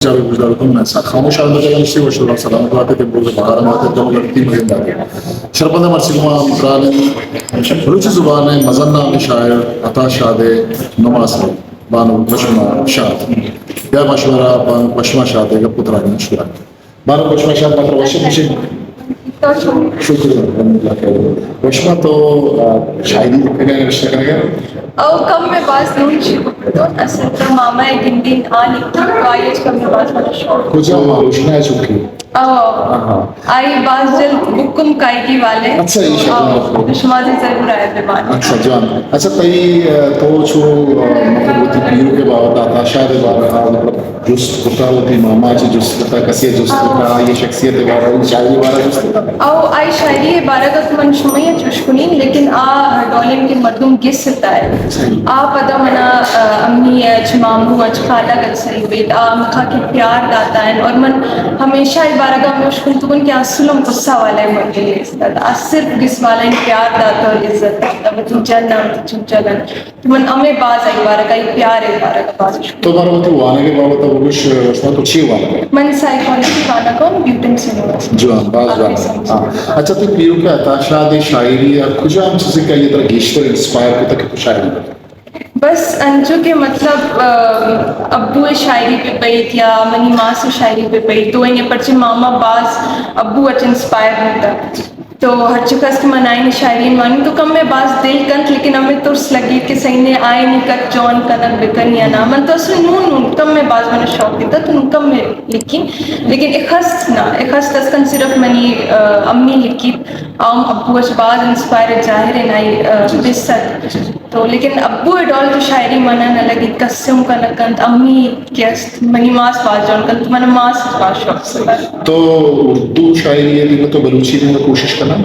جاوید گزار کو میں خاموش آدمی کا نشتی و شروع سلام کرتے تھے بولے باہر ماتے تو لڑتی مجھے داتے شرپندہ مرسلما مقران بلوچ زبان مزنہ میں شاعر عطا شاد نماز بانو بشما شاد یا مشورہ بانو بشما شاد کا پترا کی مشورہ بانو بشما شاد مطلب وشم مجھے شکریہ بشما تو شاعری لکھنے کا رشتہ کرے گا او کم میں باز نہیں شکر اصل تو ماما ایک دن دن آنی تو آئیج کم میں باز بڑا شوق کچھ روشنا ہے چکی او آئی باز جلد بکم کائیگی والے اچھا یہ شکریہ شمازی ضرور آئے بیمانی اچھا جان اچھا تئی تو چھو مطلب ہوتی پیرو کے بابت آتا شاید بابت مطلب جست کتا ہوتی ماما چی جست کتا کسی جست کتا یہ شخصیت بارا شاعری بارا جست کتا او آئی شاعری بارا کا تو من شمعی چشکنی لیکن ڈولیم کے مردم گس ستا ہے پدا منا امی اچ مامو اچ خالہ گل صحیح بیت مکھا کے پیار داتا ہے اور من ہمیشہ ای بارا کا مشکل تو ان کے اصلوں غصہ والا ہے من کے عزت صرف گس والا ہے پیار داتا اور عزت داتا وہ تو جن نام تو چلن تو من امے باز ای بارا کا پیار ہے بارا کا باز تو بارا ہوتی وانے کے بابت وہ کچھ رسمہ تو چی وانا ہے من سائیکالوجی وانا کون بیوٹن سے جوان باز وانا اچھا تو پیرو کے عطا شاد شاعری کجا ہم چیزیں کہ یہ طرح گیشتر انسپائر کو تک شاعری بتا بس انجو کے مطلب ابو شاعری پہ بیت یا منی ماں سے شاعری پہ بیت تو انہیں پرچے ماما باز ابو اچ انسپائر ہوتا تو ہر چکس کے منائیں شاعری مانی تو کم میں باز دل کنت لیکن ہمیں ترس لگی کہ صحیح نے آئے نہیں کت جون کنک بکن یا نا من تو اصل نون کم میں باز میں شوق دیتا تو کم میں لکھی لیکن ایک خست تسکن صرف منی امی لکھی ابو اچ باز انسپائر ظاہر ہے نائی بست تو لیکن ابو اڈال تو شاعری منع نہ لگی قسم کا نکنت امی کیست منی ماس باز جان کنت من ماس باز شوق سے تو اردو شاعری ہے تو بلوچی میں کوشش کرنا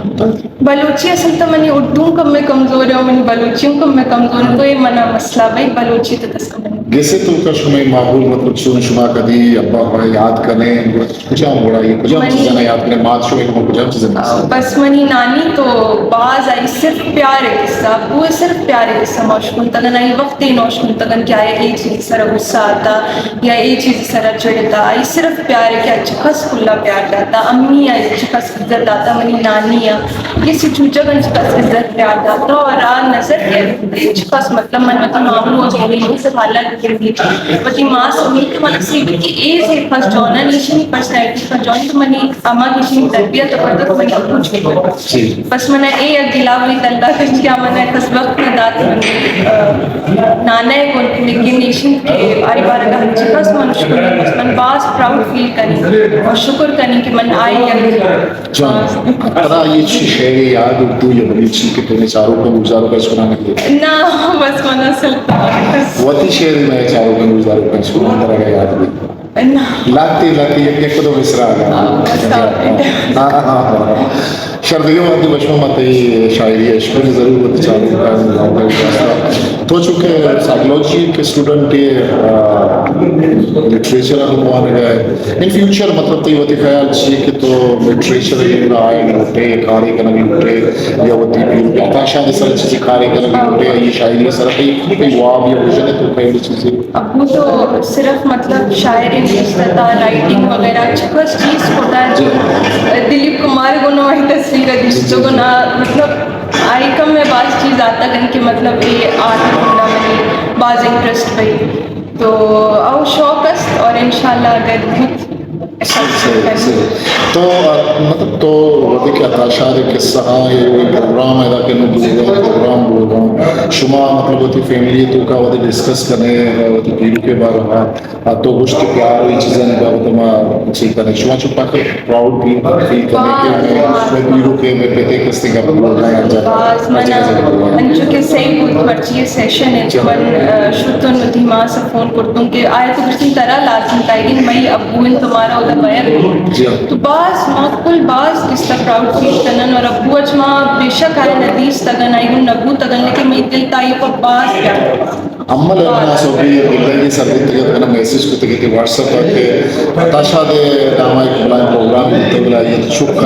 بلوچی اصل تو منی اردو کم میں کمزور ہے منی بلوچیوں کم میں کمزور ہے تو یہ منع مسئلہ بھائی بلوچی تو تس کم جیسے تو کا شمع معقول مطلب چون شما کدی ابا بڑا یاد کریں کجا بڑا یہ کجا چیزیں یاد کریں مات شو ایک کجا چیزیں بس منی نانی تو باز آئی صرف پیار ہے قصہ وہ صرف پیار ہے قصہ موشکن تگن آئی وقت ہی نوشکن تگن کیا ہے یہ چیز سر غصہ آتا یا یہ چیز سر چڑھتا آئی صرف پیار ہے کہ اچھا خس کھلا پیار جاتا امی آئی اچھا خس عزت آتا منی نانی ہے یہ سی چوچا گن خس عزت پیار جاتا اور نظر کے اچھا خس مطلب من مطلب معمول ہو جائے گی سے حالات بتی ماں سمید تو من سی کہ اے سے فرسٹ جونا نیشنی پرسنالٹی کا جون تو منی اما کسی تربیت تو پڑتا تو منی اپروچ کی بس منہ اے اگلا ہوئی دلدا کچھ کیا منہ کس وقت نہ دات نانا کو لیکن نیشن کے آئی بارہ کا ہنچے بس من شکر بس من باس پراؤڈ فیل کریں اور شکر کریں کہ من آئی جان ترا یہ شعر یاد اردو یا بلوچی کے تو چاروں کا گزاروں کا سنانے کے لیے نا بس من اصل وتی شعر میں چاروں کا گزاروں کا سنانے طرح کا یاد بھی لاتی ایک دو مصرا شردیوں والی بچوں میں شاعری ہے شکر ضرور چاروں کا تو چونکہ سائیکالوجی کے اسٹوڈنٹ لٹریچر ہمارے گئے ان فیوچر مطلب تو یہ ہوتی خیال چاہیے کہ تو لٹریچر یہ آئے لوٹے کھارے کا نبی لوٹے یا ہوتی بھی عطاشا نے سر چیزیں کھارے کا نبی لوٹے یہ شاعری سر کوئی واب یا ویژن ہے تو کئی چیزیں ابو تو صرف مطلب شاعری نشتتا رائٹنگ وغیرہ چھپس چیز ہوتا ہے دلیپ کمار کو نو تصویر ہے جو کو نا مطلب آئی کم میں بعض چیز آتا ہے کہ مطلب یہ آرٹ ہونا میں بعض انٹرسٹ پہ تو او شوق است اور انشاءاللہ اگر بہت تو مطلب تو وہ کہ عطاشا کے قصہ یہ پروگرام ہے کہ پروگرام بول رہا ہوں شما مطلب ہوتی فیملی تو کا وہ ڈسکس کرنے ہوتی پیرو کے بارے میں تو گوشت کے پیار ہوئی چیزیں کا وہ تمہارا چیز کرنے شما چھپا کر پراؤڈ فیل کرنے کے میں پیرو کے میں پیتے کستے کا پروگرام ہے باز منا انچو کے صحیح بہت مرچی سیشن ہے جو من شتن دھیما سے فون کرتوں کہ آئے تو کسی طرح لازم تائیگن میں ابوین تمہارا ادھر جی ہاں. تو بعض معقول بعض قصہ پراؤڈ فیل کرن اور ابو اجما بے شک آئے ندیس تگن آئی نبو تگن لیکن میں دل تائی پر بعض کیا ಅಮ್ಮಲ ಸೊಬ್ಬಿ ದಿಗ್ಗಜ ಸರ್ವಿತ್ತಿಗೆ ಅದನ್ನ ಮೆಸೇಜ್ ಕುತ್ತಿಗೆ ವಾಟ್ಸಪ್ ಆಗಿ ತಾಶಾದೆ ನಾಮೈ ಪ್ಲಾನ್ ಪ್ರೋಗ್ರಾಮ್ ಇತ್ತಲ್ಲ ಇದು ಶುಕ್ರ